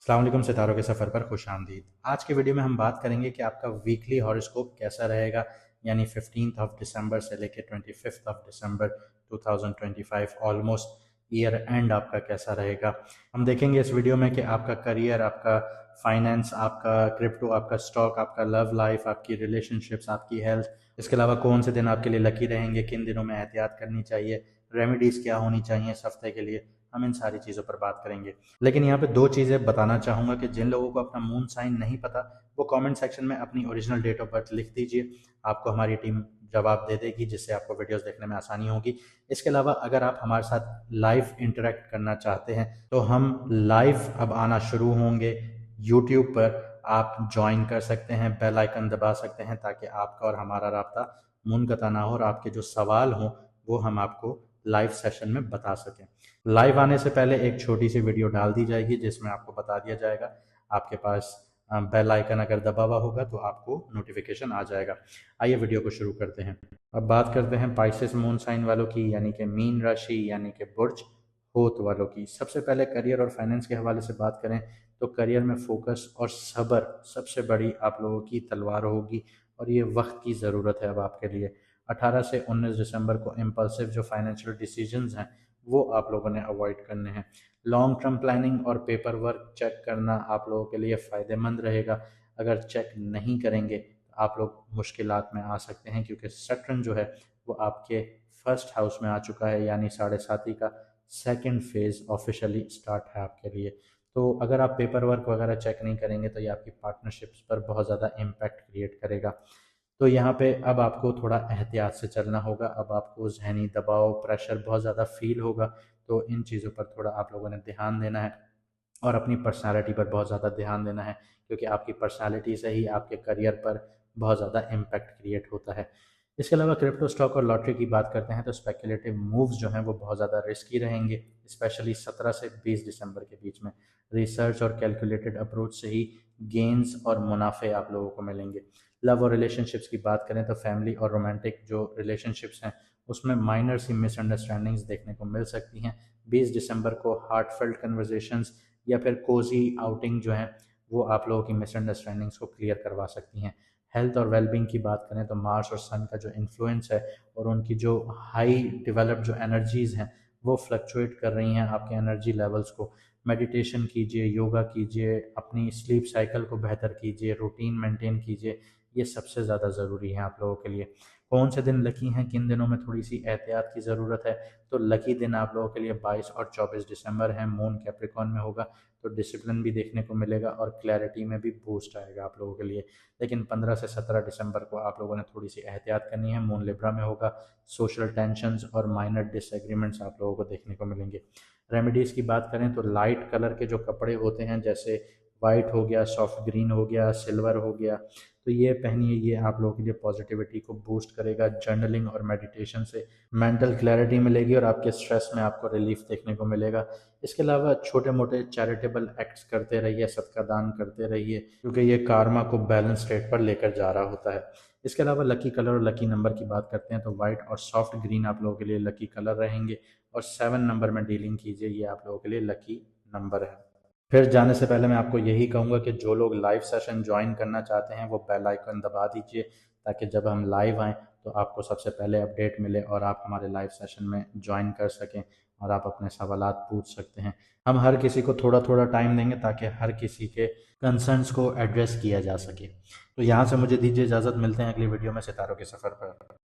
अस्सलाम वालेकुम, सितारों के सफ़र पर खुश आमदीद। आज की वीडियो में हम बात करेंगे कि आपका वीकली हॉरोस्कोप कैसा रहेगा, यानी 15 दिसंबर से लेकर 25 दिसंबर 2025 ऑलमोस्ट ईयर एंड आपका कैसा रहेगा। हम देखेंगे इस वीडियो में कि आपका करियर, आपका फाइनेंस, आपका क्रिप्टो, आपका स्टॉक, आपका लव लाइफ, आपकी रिलेशनशिप्स, आपकी हेल्थ, इसके अलावा कौन से दिन आपके लिए लकी रहेंगे, किन दिनों में एहतियात करनी चाहिए, रेमेडीज़ क्या होनी चाहिए इस हफ्ते के लिए। हम इन सारी चीज़ों पर बात करेंगे। लेकिन यहाँ पे दो चीज़ें बताना चाहूँगा कि जिन लोगों को अपना मून साइन नहीं पता, वो कमेंट सेक्शन में अपनी ओरिजिनल डेट ऑफ बर्थ लिख दीजिए। आपको हमारी टीम जवाब दे देगी, जिससे आपको वीडियोस देखने में आसानी होगी। इसके अलावा अगर आप हमारे साथ लाइव इंटरेक्ट करना चाहते हैं तो हम लाइव अब आना शुरू होंगे यूट्यूब पर। आप ज्वाइन कर सकते हैं, बेल आइकन दबा सकते हैं, ताकि आपका और हमारा राब्ता मुनक़ता ना हो और आपके जो सवाल हों वो हम आपको लाइव सेशन में बता सकें। लाइव आने से पहले एक छोटी सी वीडियो डाल दी जाएगी जिसमें आपको बता दिया जाएगा। आपके पास बेल आइकन अगर दबा हुआ होगा तो आपको नोटिफिकेशन आ जाएगा। आइए वीडियो को शुरू करते हैं। अब बात करते हैं पाइसेस मून साइन वालों की, यानी कि मीन राशि, यानी कि बुर्ज होत वालों की। सबसे पहले करियर और फाइनेंस के हवाले से बात करें तो करियर में फोकस और सब्र सबसे बड़ी आप लोगों की तलवार होगी, और ये वक्त की ज़रूरत है अब आपके लिए। 18 से 19 दिसंबर को इम्पल्सिव जो फाइनेंशियल डिसीजंस हैं वो आप लोगों ने अवॉइड करने हैं। लॉन्ग टर्म प्लानिंग और पेपर वर्क चेक करना आप लोगों के लिए फ़ायदेमंद रहेगा। अगर चेक नहीं करेंगे तो आप लोग मुश्किलात में आ सकते हैं, क्योंकि सैटर्न जो है वो आपके फर्स्ट हाउस में आ चुका है, यानी साढ़े साथी का सेकंड फेज़ ऑफिशियली स्टार्ट है आपके लिए। तो अगर आप पेपर वर्क वगैरह चेक नहीं करेंगे तो ये आपकी पार्टनरशिप्स पर बहुत ज़्यादा इम्पैक्ट क्रिएट करेगा। तो यहाँ पे अब आपको थोड़ा एहतियात से चलना होगा। अब आपको ज़हनी दबाव, प्रेशर बहुत ज़्यादा फ़ील होगा, तो इन चीज़ों पर थोड़ा आप लोगों ने ध्यान देना है और अपनी पर्सनैलिटी पर बहुत ज़्यादा ध्यान देना है, क्योंकि आपकी पर्सनैलिटी से ही आपके करियर पर बहुत ज़्यादा इम्पैक्ट क्रिएट होता है। इसके अलावा क्रिप्टो, स्टॉक और लॉटरी की बात करते हैं तो स्पेकुलेटिव मूव्स जो हैं वो बहुत ज़्यादा रिस्की रहेंगे, स्पेशली 17 से 20 दिसंबर के बीच में। रिसर्च और कैलकुलेटेड अप्रोच से ही गेंस और मुनाफे आप लोगों को मिलेंगे। लव और रिलेशनशिप्स की बात करें तो फैमिली और रोमांटिक जो रिलेशनशिप्स हैं उसमें माइनर सी मिसअंडरस्टैंडिंग्स देखने को मिल सकती हैं। 20 दिसंबर को हार्टफेल्ट कन्वर्जेशंस या फिर कोजी आउटिंग जो है वो आप लोगों की मिसअंडरस्टैंडिंग्स को क्लियर करवा सकती हैं। हेल्थ और वेलबींग की बात करें तो मार्स और सन का जो इन्फ्लुएंस है और उनकी जो हाई डेवलप्ड जो एनर्जीज़ हैं वो फ्लक्चुएट कर रही हैं आपके एनर्जी लेवल्स को। मेडिटेशन कीजिए, योगा कीजिए, अपनी स्लीप साइकिल को बेहतर कीजिए, रूटीन मेंटेन कीजिए। ये सबसे ज़्यादा ज़रूरी है आप लोगों के लिए। कौन से दिन लकी हैं, किन दिनों में थोड़ी सी एहतियात की ज़रूरत है, तो लकी दिन आप लोगों के लिए 22 और 24 दिसंबर है। मून कैप्रिकॉन में होगा तो डिसिप्लिन भी देखने को मिलेगा और क्लैरिटी में भी बूस्ट आएगा आप लोगों के लिए। लेकिन 15 से 17 दिसंबर को आप लोगों ने थोड़ी सी एहतियात करनी है। मून लिब्रा में होगा, सोशल टेंशंस और माइनर डिसएग्रीमेंट्स आप लोगों को देखने को मिलेंगे। रेमेडीज़ की बात करें तो लाइट कलर के जो कपड़े होते हैं, जैसे वाइट हो गया, सॉफ्ट ग्रीन हो गया, सिल्वर हो गया, तो ये पहनिए। ये आप लोगों के लिए पॉजिटिविटी को बूस्ट करेगा। जर्नलिंग और मेडिटेशन से मेंटल क्लैरिटी मिलेगी और आपके स्ट्रेस में आपको रिलीफ देखने को मिलेगा। इसके अलावा छोटे मोटे चैरिटेबल एक्ट्स करते रहिए, सदका दान करते रहिए, क्योंकि ये कार्मा को बैलेंस रेट पर लेकर जा रहा होता है। इसके अलावा लकी कलर और लकी नंबर की बात करते हैं तो वाइट और सॉफ्ट ग्रीन आप लोगों के लिए लकी कलर रहेंगे, और 7 नंबर में डीलिंग कीजिए, ये आप लोगों के लिए लकी नंबर है। फिर जाने से पहले मैं आपको यही कहूँगा कि जो लोग लाइव सेशन ज्वाइन करना चाहते हैं वो बेल आइकन दबा दीजिए, ताकि जब हम लाइव आएँ तो आपको सबसे पहले अपडेट मिले और आप हमारे लाइव सेशन में ज्वाइन कर सकें और आप अपने सवालात पूछ सकते हैं। हम हर किसी को थोड़ा थोड़ा टाइम देंगे ताकि हर किसी के कंसर्न्स को एड्रेस किया जा सके। तो यहाँ से मुझे दीजिए इजाज़त, मिलते हैं अगली वीडियो में सितारों के सफ़र पर।